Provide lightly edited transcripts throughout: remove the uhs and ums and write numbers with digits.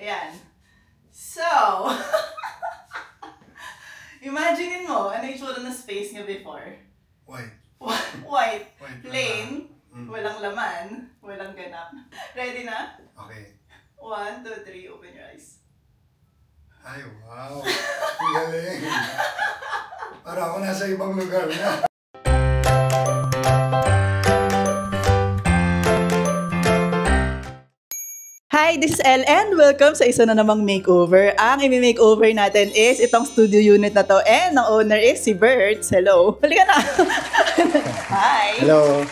Ayan. So, imaginein mo, ano yung tsura ng space niya before? White. White. Plain. Walang laman. Walang ganap. Ready na? Okay. 1, 2, 3, open your eyes. Ay, wow. Ang galing. Para ako nasa ibang lugar na. Hi, this is Elle and welcome sa isa na namang makeover. Ang i-makeover natin is itong studio unit na to and ang owner is si Bertz. Hello. Halika na. Hi. Hello.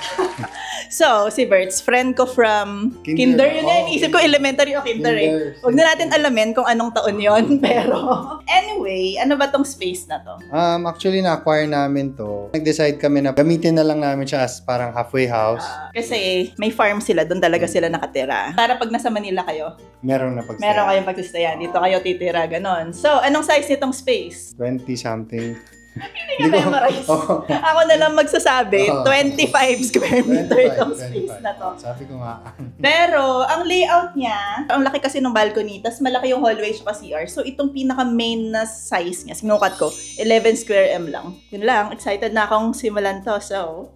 So, si Bertz, friend ko from Kinder. Yun yan. Isip ko elementary o Kinder eh. Huwag na natin alamin kung anong taon yon. Pero, anyway, ano ba tong space na to? Actually, na-acquire namin to. Nag-decide kami na gamitin na lang namin siya as parang halfway house. Kasi may farm sila, doon talaga sila nakatira. Para pag nasa Manila kayo, meron na pagsayan. Meron kayong pagsasayan. Dito kayo titira, ganon. So, anong size nitong space? 20-something. Hindi ka memorize. Ako na lang magsasabi, 25 square meter itong space na to. Sabi ko nga. Pero, ang layout niya, ang laki kasi ng balcony, tas malaki yung hallway sa CR. So, itong pinaka-main na size niya, sinukat ko, 11 square m lang. Yun lang, excited na akong simulan to. So,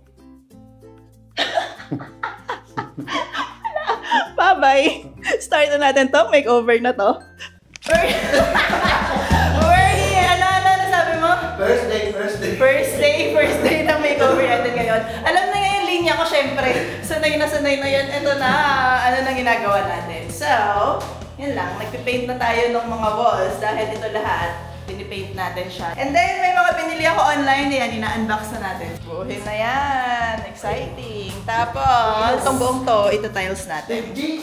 bye-bye! Start na natin to, makeover na to. First day ng makeover natin ngayon. Alam na nga yung linya ko, syempre. Sanay na yan. Ito na, ano nang ginagawa natin. So, yun lang. Nagpipaint na tayo ng mga walls dahil ito lahat, pinipaint natin siya. And then, may mga pinili ako online. Yan, ina-unbox na natin. Buhin na yan. Exciting. Tapos, itong buong to, ito tiles natin. Hindi,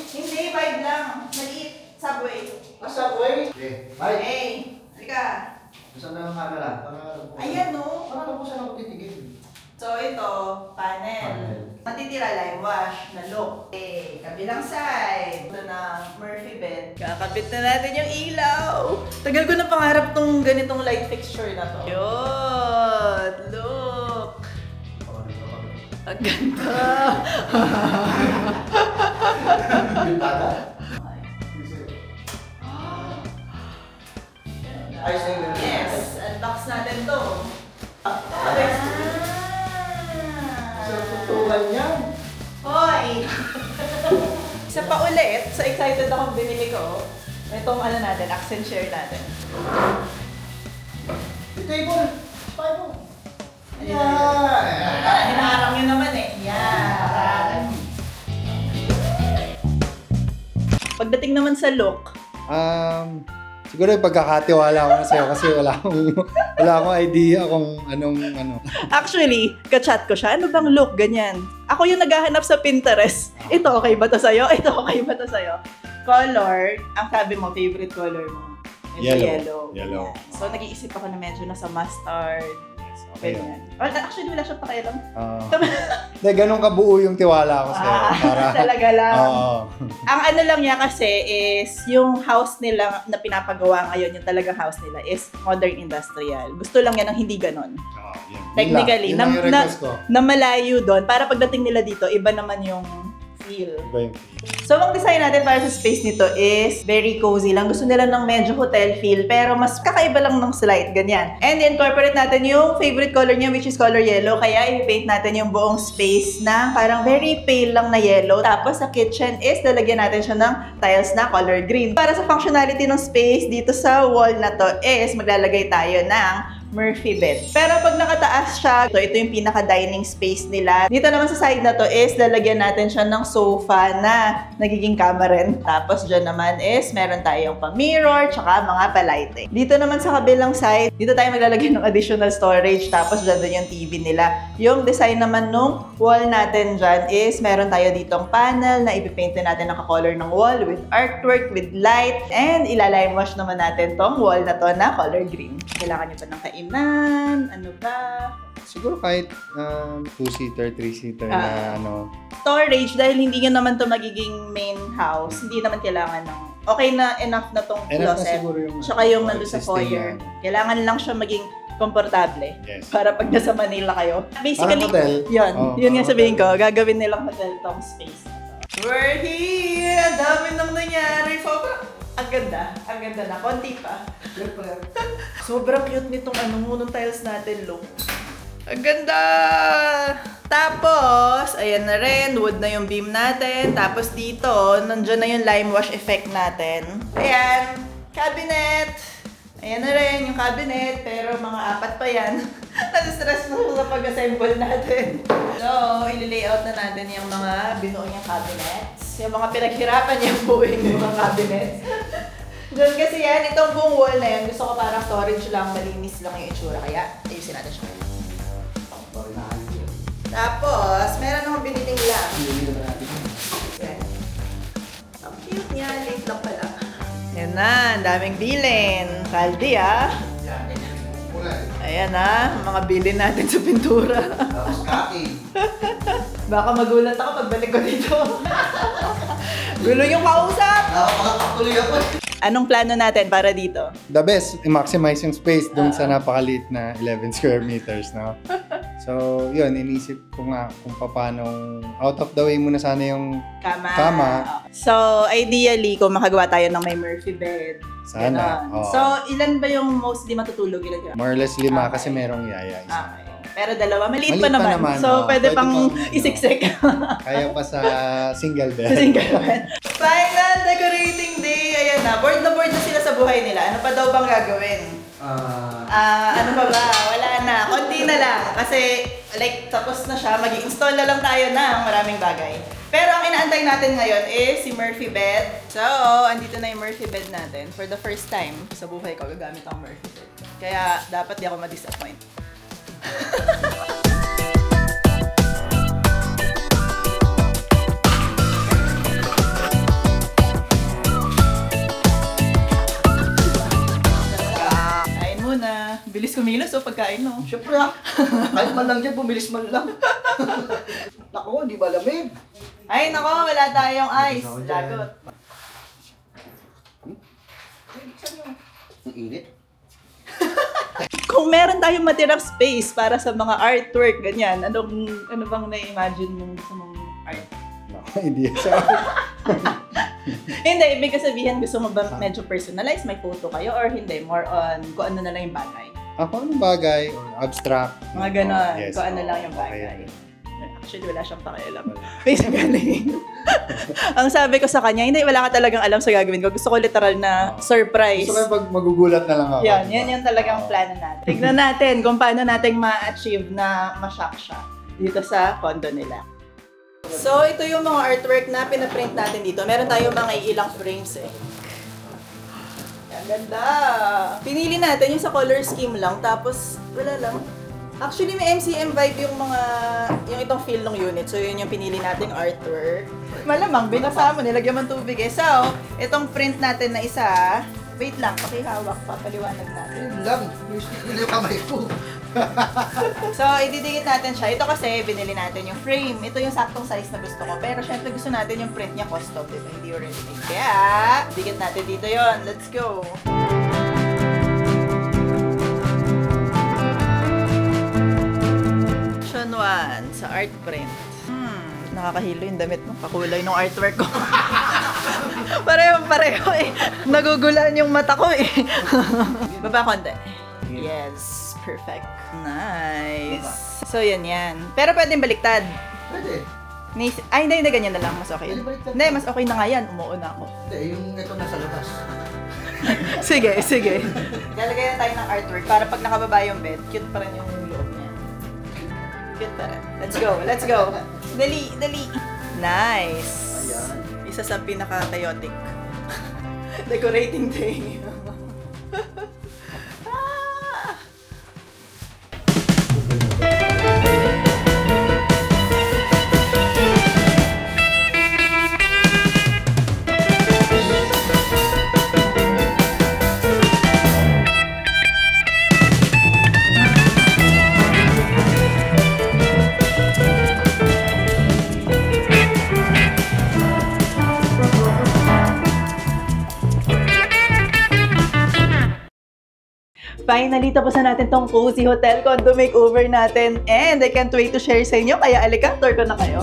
5 lang. Maliit. Subway. Subway? Okay. Bye. Hey, halika. Saan na ang camera? Ayan no. Para po saan ako titigil? So ito, panel. Matitira lime wash na look. Okay, kabilang side. Ito na Murphy bed. Kakabit na natin yung ilaw. Tagal ko na pangarap tong ganitong light fixture na to. Yun! Look! Ang ganda! Yes, unbox natin to. Sa tutulan yan. Hoy! Isa pa ulit, so excited akong binili ko. Itong ano natin, accent share natin. The table. Paano? Yan! Hinaharang nyo naman eh. Yan! Pagdating naman sa look, siguro yung pagkakatiwala ko na sa'yo kasi wala akong idea kung anong ano. Actually, ka-chat ko siya, ano bang look, ganyan. Ako yung naghahanap sa Pinterest. Ito okay ba to sa'yo? Ito okay ba to sa'yo? Color, ang sabi mo, favorite color mo? Yellow. Yellow. So, nag-iisip ako na medyo nasa mustard. Okay. Actually, wala siyang pakialam. Ganun kabuo yung tiwala ko sa'yo. Talaga lang. Ang ano lang niya kasi is, yung house nila na pinapagawa ngayon, yung talagang house nila is modern industrial. Gusto lang yan ng hindi ganon. Technically, na malayo doon. Para pagdating nila dito, iba naman yung feel. So, ang design natin para sa space nito is very cozy lang. Gusto nila ng medyo hotel feel, pero mas kakaiba lang ng slight, ganyan. And incorporate natin yung favorite color niya, which is color yellow. Kaya i-paint natin yung buong space na parang very pale lang na yellow. Tapos sa kitchen is lalagyan natin siya ng tiles na color green. Para sa functionality ng space, dito sa wall na to is maglalagay tayo ng Murphy bed. Pero pag nakataas siya, ito yung pinaka-dining space nila. Dito naman sa side na to is lalagyan natin siya ng sofa na nagiging kama rin. Tapos dyan naman is meron tayong pa-mirror tsaka mga pa-lighting. Dito naman sa kabilang side, dito tayo maglalagay ng additional storage. Tapos dyan doon yung TV nila. Yung design naman nung wall natin dyan is meron tayo ditong panel na ipipaint natin ng color ng wall with artwork, with light, and ilalime wash naman natin tong wall na to na color green. Kailangan nyo pa ng kainan, ano ba? Siguro kahit 2-seater, 3-seater na ano. Storage, dahil hindi nyo naman to magiging main house, hindi naman kailangan ng okay na enough na tong closet. Tsaka yung nandun sa foyer. Kailangan lang siya maging komportable. Yes. Para pag nasa Manila kayo. Basically, yun. Yun nga sabihin ko, gagawin nilang hotel tong space. We're here! Ang dami nang nangyari. Ang ganda na. Konti pa. Sobrang cute nitong nung tiles natin, look. Ang ganda! Tapos, ayan na rin, wood na yung beam natin. Tapos dito, nandiyan na yung lime wash effect natin. Ayan, cabinet. Ayan na rin yung cabinet, pero mga 4 pa yan. Nag-stress na sa pag-assemble natin. So, ili-layout na natin yung mga binuo niyang cabinets. Yung mga pinaghirapan niyang buuin yung mga cabinets. Diyan kasi yan, itong buong wall na yan, gusto ko parang storage lang, malinis lang yung itsura. Kaya, ayusin natin siya. Tapos, meron akong biniling lang. Yan. Ang cute niya, late lang pala. Yan na, ang daming bilin. Kaldi Ayan mga bilin natin sa pintura. Tapos cutting. Baka magulat ako pagbalik ko dito. Gulo yung kausap! Nakakatuloy ako. Anong plano natin para dito? The best, i-maximize yung space dun sa napakaliit na 11 square meters, no? So, yun, inisip ko nga kung paano out of the way muna sana yung kama. So, ideally, kung makagawa tayo ng may Murphy bed. Sana. So, ilan ba yung mostly matutulog? More or less 5 kasi merong yaya. Okay. Pero 2, maliit pa naman. So, pwede pang isiksik. Kaya pa sa single bed. Final decorating day! Ayan na board na sila sa buhay nila. Ano pa daw bang gagawin? Ano pa ba? Wala na. Konti na lang. Kasi, like, tapos na siya. Mag-i-install na lang tayo ng maraming bagay. Pero ang inaantay natin ngayon is si Murphy bed. So, andito na yung Murphy bed natin. For the first time sa buhay ko, gagamit ang Murphy bed. Kaya, dapat di ako ma-disappoint. Kain muna. Bilis kumilos pagkain no. Siyempre kahit man lang dyan, bumilis man lang. Naku, di ba lamig? Ay nako, wala tayong ice. Lagot. Ang init. Kung meron tayong matirang space para sa mga artwork, ganyan, ano bang na-imagine mo sa mga art? Hindi sa Hindi, ibig sabihin, gusto mo ba medyo personalize? May photo kayo or hindi? More on kung ano na lang yung bagay? Ako, anong bagay? Or abstract? Mga ganon, Yes, kung ano lang yung bagay. Okay. Actually, wala siyang pakialam. Basically, ang sabi ko sa kanya, hindi, wala ka talagang alam sa gagawin ko. Gusto ko literal na surprise. Gusto ko pag magugulat na lang ako. Yan talagang plano natin. Tignan natin kung paano natin ma-achieve na ma-shock siya dito sa condo nila. So, ito yung mga artwork na pinaprint natin dito. Meron tayong mga ilang frames Ang ganda! Pinili natin yung sa color scheme lang, tapos wala lang. Actually, may MCM vibe yung itong feel ng unit. So, yun yung pinili nating artwork. Malamang, binasa mo, nilagyan mo ng tubig So, itong print natin na isa, wait lang, pakihawak, papaliwanag natin. Yun lang, hindi yung kamay ko. So, ididikit natin siya. Ito kasi, binili natin yung frame. Ito yung saktong size na gusto ko. Pero syempre, gusto natin yung print niya custom, diba? Hindi original. Kaya, dikit natin dito yon. Let's go! Sa art print. Nakakahilo yung damit mo. Kakulay ng artwork ko. Pareho Nagugulan yung mata ko Baba konti. Yes. Perfect. Nice. So, yan. Pero pwedeng baliktad. Pwede. Hindi. Ganyan na lang. Mas okay. Hindi, mas okay na nga yan. Umuuna ako. Hindi, yung ito nasa labas. Sige. Lalagay na tayo ng artwork para pag nakababa yung bed, cute pa rin yung loob niya. Cute pa rin. Let's go. Dali. Nice. Ayan. Isa sa pinaka-chaotic decorating day. Finally, tapos na natin tong cozy hotel condo makeover natin. And I can't wait to share sa inyo. Kaya alika, tour ko na kayo.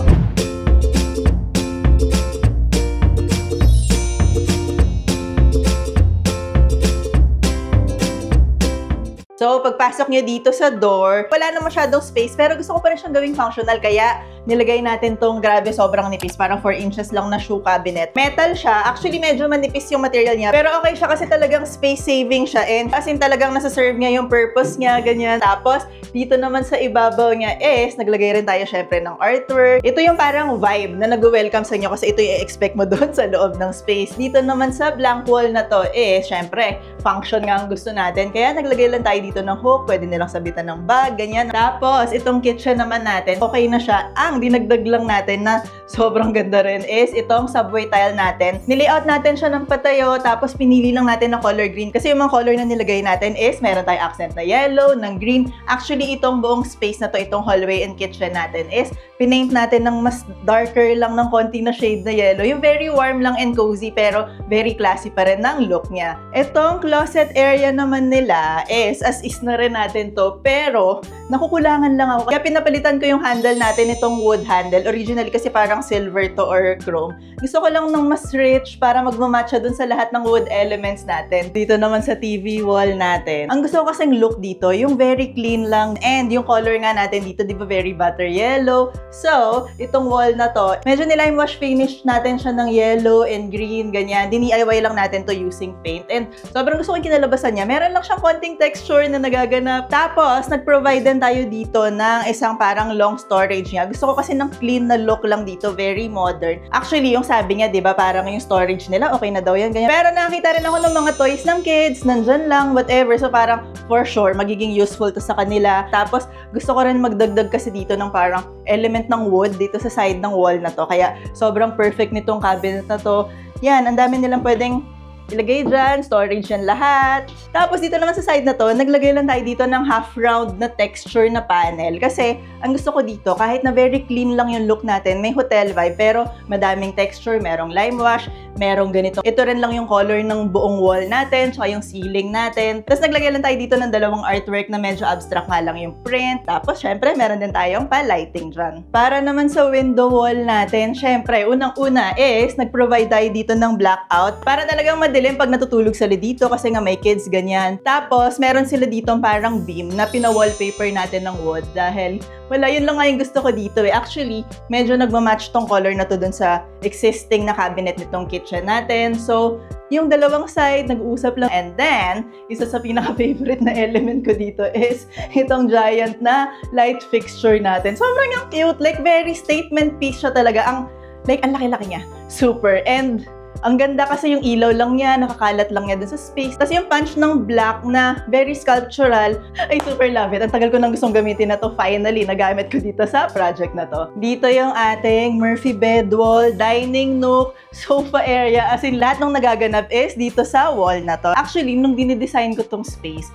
So, pagpasok nyo dito sa door, wala na masyadong space, pero gusto ko pa rin siyang gawing functional, kaya nilagay natin tong, grabe, sobrang nipis, parang 4 inches lang na shoe cabinet. Metal siya, actually medyo manipis yung material niya, pero okay siya kasi talagang space saving siya, and as in talagang nasa-serve niya yung purpose niya, ganyan. Tapos, dito naman sa ibabaw niya is, naglagay rin tayo syempre ng artwork. Ito yung parang vibe na nag-welcome sa inyo kasi ito yung i-expect mo doon sa loob ng space. Dito naman sa blank wall na to is, syempre, function nga ang gusto natin. Kaya naglagay lang tayo dito ng hook, pwede nilang sabitan ng bag, ganyan. Tapos, itong kitchen naman natin, okay na siya. Ang dinagdag lang natin na sobrang ganda rin is itong subway tile natin. Nilayout natin siya ng patayo, tapos pinili lang natin ng color green. Kasi yung mga color na nilagay natin is, meron tayong accent na yellow, ng green. Actually, itong buong space na to, itong hallway and kitchen natin is, pinaint natin ng mas darker lang ng konti na shade na yellow. Yung very warm lang and cozy, pero very classy pa rin ng look niya. Itong closet area naman nila is, as is na rin natin to, pero nakukulangan lang ako. Kaya pinapalitan ko yung handle natin, itong wood handle. Originally kasi parang silver to or chrome. Gusto ko lang ng mas rich para magmamatcha dun sa lahat ng wood elements natin. Dito naman sa TV wall natin. Ang gusto ko kasing look dito, yung very clean lang, and yung color nga natin dito, di ba, very butter yellow. So, itong wall na to, medyo nilime wash finish natin siya ng yellow and green, ganyan. DIY lang natin to using paint. And sobrang gusto ko yung kinalabasan niya. Meron lang siyang konting texture na nagaganap. Tapos, nag-provide din tayo dito ng isang parang long storage niya. Gusto ko kasi ng clean na look lang dito, very modern. Actually, yung sabi niya, di ba, parang yung storage nila, okay na daw yan, ganyan. Pero nakakita rin ako ng mga toys ng kids, nandyan lang, whatever. So, parang for sure, magiging useful to sa kanila. Tapos, gusto ko rin magdagdag kasi dito ng parang element ng wood dito sa side ng wall na to. Kaya, sobrang perfect nitong cabinet na to. Yan, ang dami nilang pwedeng ilagay dyan, storage yan lahat. Tapos dito naman sa side na to, naglagay lang tayo dito ng half-round na texture na panel. Kasi, ang gusto ko dito, kahit na very clean lang yung look natin, may hotel vibe, pero madaming texture, merong lime wash, merong ganito. Ito rin lang yung color ng buong wall natin, tsaka yung ceiling natin. Tapos naglagay lang tayo dito ng dalawang artwork na medyo abstract nga lang yung print. Tapos, syempre, meron din tayong pa-lighting dyan. Para naman sa window wall natin, syempre, unang-una is, nag-provide tayo dito ng blackout para talagang madilim pag natutulog sila dito kasi nga may kids, ganyan. Tapos, meron sila dito parang beam na pina-wallpaper natin ng wood dahil wala, yun lang nga yung gusto ko dito eh. Actually, medyo nagmamatch tong color na to dun sa existing na cabinet nitong kitchen natin. So, yung dalawang side, nag-uusap lang. And then, isa sa pinaka-favorite na element ko dito is itong giant na light fixture natin. Sobrang yung cute. Like, very statement piece siya talaga. Ang laki-laki niya. Super. And ang ganda kasi yung ilaw lang niya, nakakalat lang niya dun sa space. Tapos yung punch ng black na very sculptural, ay super love it. Ang tagal ko nang gustong gamitin na to, finally, nagamit ko dito sa project na to. Dito yung ating Murphy bed wall, dining nook, sofa area, as in lahat ng nagaganap is dito sa wall na to. Actually, nung dinidesign ko tong space,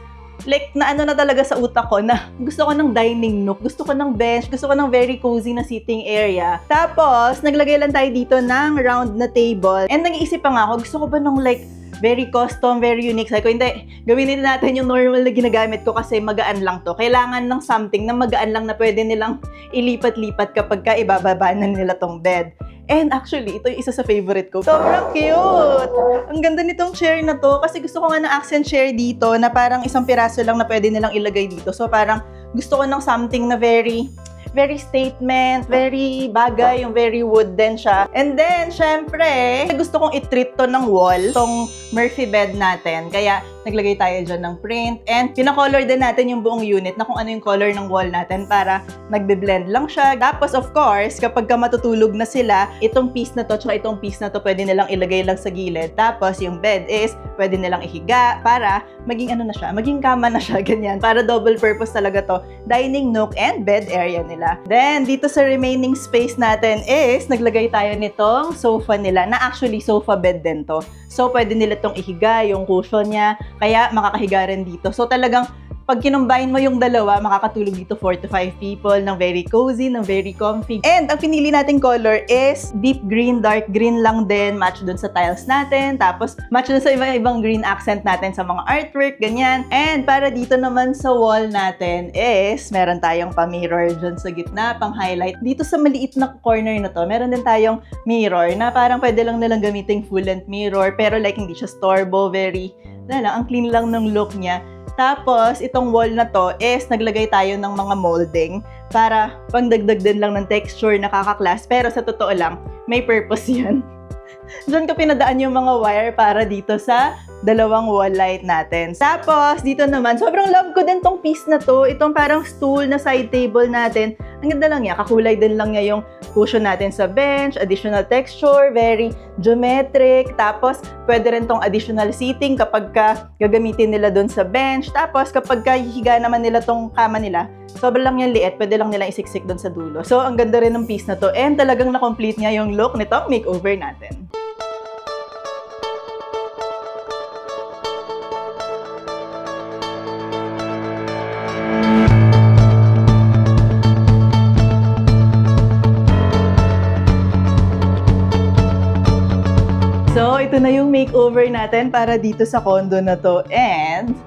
like, na ano na talaga sa utak ko na gusto ko ng dining nook, gusto ko ng bench, gusto ko ng very cozy na sitting area. Tapos, naglagay lang tayo dito ng round na table. And nag-iisip pa nga ako, gusto ko ba ng like, very custom, very unique. Sabi ko, hindi, gawin natin yung normal na ginagamit ko kasi magaan lang to. Kailangan ng something na magaan lang na pwede nilang ilipat-lipat kapag ka ibababa na nila tong bed. And actually, ito yung isa sa favorite ko. Sobrang cute! Ang ganda nitong chair na to kasi gusto ko nga ng accent chair dito na parang isang piraso lang na pwede nilang ilagay dito. So parang gusto ko ng something na very statement, very bagay, yung very wood din siya. And then, syempre, gusto kong i-treat to ng wall, tong Murphy bed natin. Kaya, naglagay tayo dyan ng print. And, pinacolor din natin yung buong unit na kung ano yung color ng wall natin para nagbe-blend lang siya. Tapos, of course, kapag ka matutulog na sila, itong piece na to, tsaka itong piece na to, pwede nilang ilagay lang sa gilid. Tapos, yung bed is, pwede nilang ihiga para maging ano na siya, maging kama na siya, ganyan. Para double purpose talaga to, dining nook and bed area nila. Then, dito sa remaining space natin is, naglagay tayo nitong sofa nila, na actually sofa bed din to. So, pwede nila itong ihiga, yung cushion niya, kaya makakahiga rin dito. So, talagang, pag kinumbine mo yung dalawa, makakatulog dito 4 to 5 people ng very cozy, ng very comfy. And ang pinili nating color is deep green, dark green lang din, match dun sa tiles natin. Tapos, match dun sa ibang green accent natin sa mga artwork, ganyan. And para dito naman sa wall natin is, meron tayong pa-mirror dun sa gitna, pang-highlight. Dito sa maliit na corner na to, meron din tayong mirror na parang pwede lang nilang gamiting full-length mirror, pero like hindi siya storebo, very, ang clean lang ng look niya. Tapos, itong wall na to is naglagay tayo ng mga molding para pangdagdag din lang ng texture, nakaka-class. Pero sa totoo lang, may purpose yan. Diyan ko pinadaan yung mga wire para dito sa dalawang wall light natin. Tapos, dito naman, sobrang love ko din tong piece na to. Itong parang stool na side table natin. Ang ganda lang niya. Kakulay din lang niya yung cushion natin sa bench. Additional texture, very geometric. Tapos, pwede rin tong additional seating kapag gagamitin nila dun sa bench. Tapos, kapag hihiga naman nila tong kama nila, sobrang lang yung liit. Pwede lang nilang isiksik dun sa dulo. So, ang ganda rin ng piece na to. And talagang na-complete niya yung look nitong makeover natin. So, ito na yung makeover natin para dito sa condo na to. And,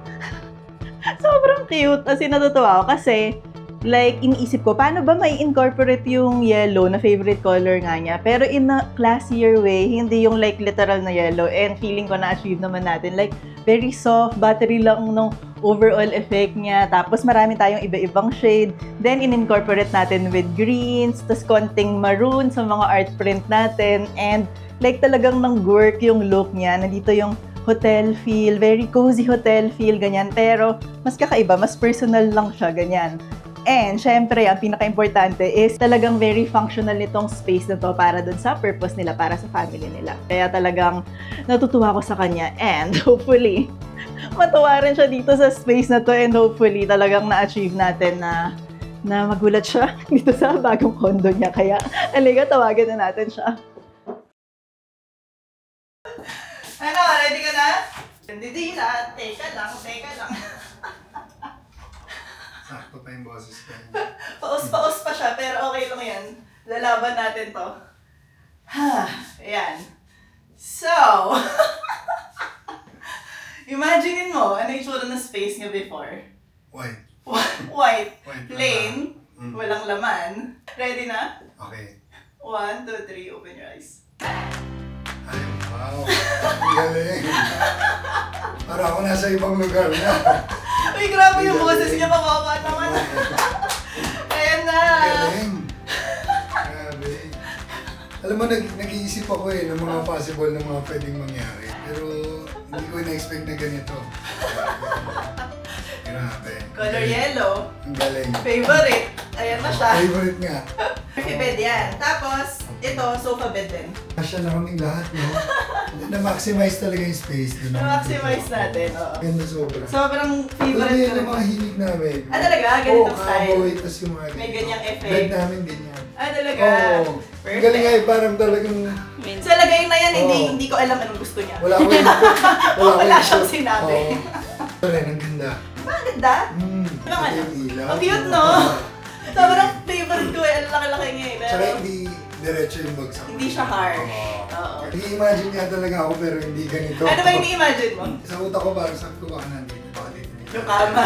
sobrang cute. As in, natutuwa ako kasi, like, iniisip ko, paano ba may incorporate yung yellow na favorite color nga niya? Pero in a classier way, hindi yung like literal na yellow. And feeling ko na-achieve naman natin. Like, very soft, battery lang nung overall effect niya. Tapos marami tayong iba-ibang shade. Then, in-incorporate natin with greens, tas konting maroon sa mga art print natin. And, like talagang nang-work yung look niya. Nandito yung hotel feel, very cozy hotel feel, ganyan. Pero, mas kakaiba, mas personal lang siya, ganyan. And, syempre, ang pinaka-importante is talagang very functional nitong space na to para dun sa purpose nila, para sa family nila. Kaya talagang natutuwa ko sa kanya. And, hopefully, matuwa rin siya dito sa space na to. And hopefully, talagang na-achieve natin na magulat siya dito sa bagong condo niya. Kaya, aliga, tawagan na natin siya. Ano, ready ka na? Hindi na. Teka lang. Sakto pa yung boses ko. Paus pa siya, pero okay lang yan. Lalaban natin to. Ayan. So, imaginein mo, ano yung tsura ng space niya before? White. White. Plain. Walang laman. Ready na? Okay. 1, 2, 3, open your eyes. Ay, wow. Ang galing. Para ako nasa ibang lugar na. Uy, grabe yung boses niya. Makawa naman. Ayan na. Galing. Grabe. Alam mo, nag-iisip ako ng mga possible na mga pwedeng mangyari. Pero hindi ko na-expect na ganito. Grabe. Color yellow. Ang galing. Favorite. Ayan na siya. Favorite nga. Murphy bed yan. Tapos, ito, sofa bed din. Kasya na kaming lahat, no? Na-maximize talaga yung space. Na-maximize natin, oo. Ganda sobra. Sobrang favorite ko. Yan ang mga hilig namin. Talaga? Ganitong style? Oo, tapos yung mga may ganyang effect. Bed namin ganyan. Talaga? Oo. Perfect. Galing nga parang talagang... Sa lagay na yan, hindi ko alam anong gusto niya. Wala ko yun. Wala siyang sinabi. Ang ganda. Ang ganda? Ano? Ang cute, no? Sobrang favorite ko Ang laki-laki niya eh. Tsaka hindi diretso yung bagsak. Hindi siya harsh. Oo. I-imagine niya talaga ako pero hindi ganito. Ano ba yung i-imagine mo? Sa utak ko parang sabi ko baka nandito. Yung kama.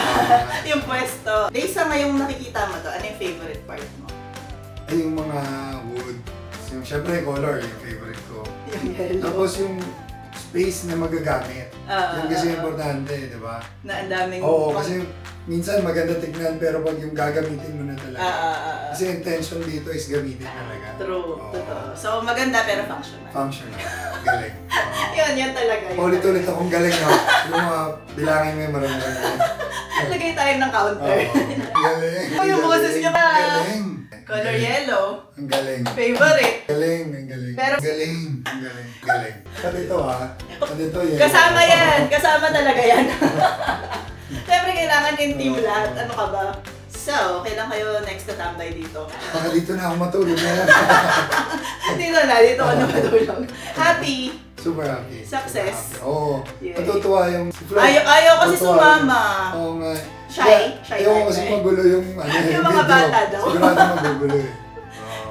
Yung pwesto. Based sa ngayong nakikita mo to, ano yung favorite part mo? Ay, yung mga wood. Yung, syempre, color, yung favorite ko. Yung yellow. Tapos yung space na magagamit. Yung kasi importante, di ba? Na ang daming... Oo, kasi minsan maganda tignan pero pag yung gagamitin mo na talaga. Kasi yung intention dito is gamitin talaga. True, totoo. So maganda pero functional. Functional. Galing. Yan talaga. Ulit-ulit akong galing na. Yung mga bilangin mo yung marami-rami. Lagay tayo ng counter. Galing. Yung boses niya pa. Galing. Color yellow. Ang galing. Favorite. Galing, ang galing. Pero, galing, ang galing, galing. Pati ito pati ito yan. Kasama yan. Kasama talaga yan. Siyempre kailangan in team lahat. Ano ka ba? So, kailan kayo next na tambay dito? Baka dito na ako matulog na yan. Dito ka na matulog. Happy. Super happy. Success. Oo. Yeah. Natutuwa yung... Ayaw kasi sumama. Oo nga. Shy? Shy ayaw kasi magulo yung yung mga bata daw. Sigurado magugulo eh.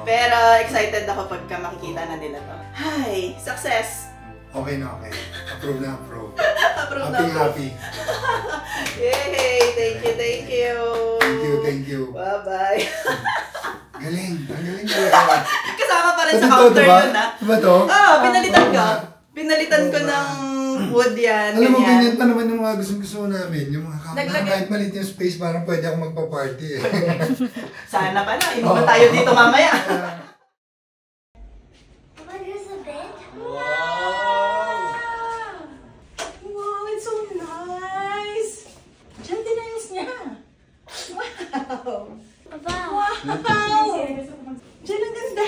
Pero excited ako pagka makikita na nila to. Hi! Success! Okay na okay. Approve na approve. Approve na happy. Yay! Thank you, thank you! Thank you. Bye-bye! Galing! Ang galing talaga. Kasama pa rin sa counter yun, ha? Diba to? Pinalitan ko. Pinalitan ko ng wood yan, Alam mo, ganyan. ganyan pa naman yung mga gusto namin. Yung mga kahit maliit yung space, parang pwede ako magpa-party eh. Sana pala, inuman tayo dito mamaya. Here's a bed. Wow, it's so nice. Diyan dinayos niya. Wow. Papa. Wow. Diyan ang ganda.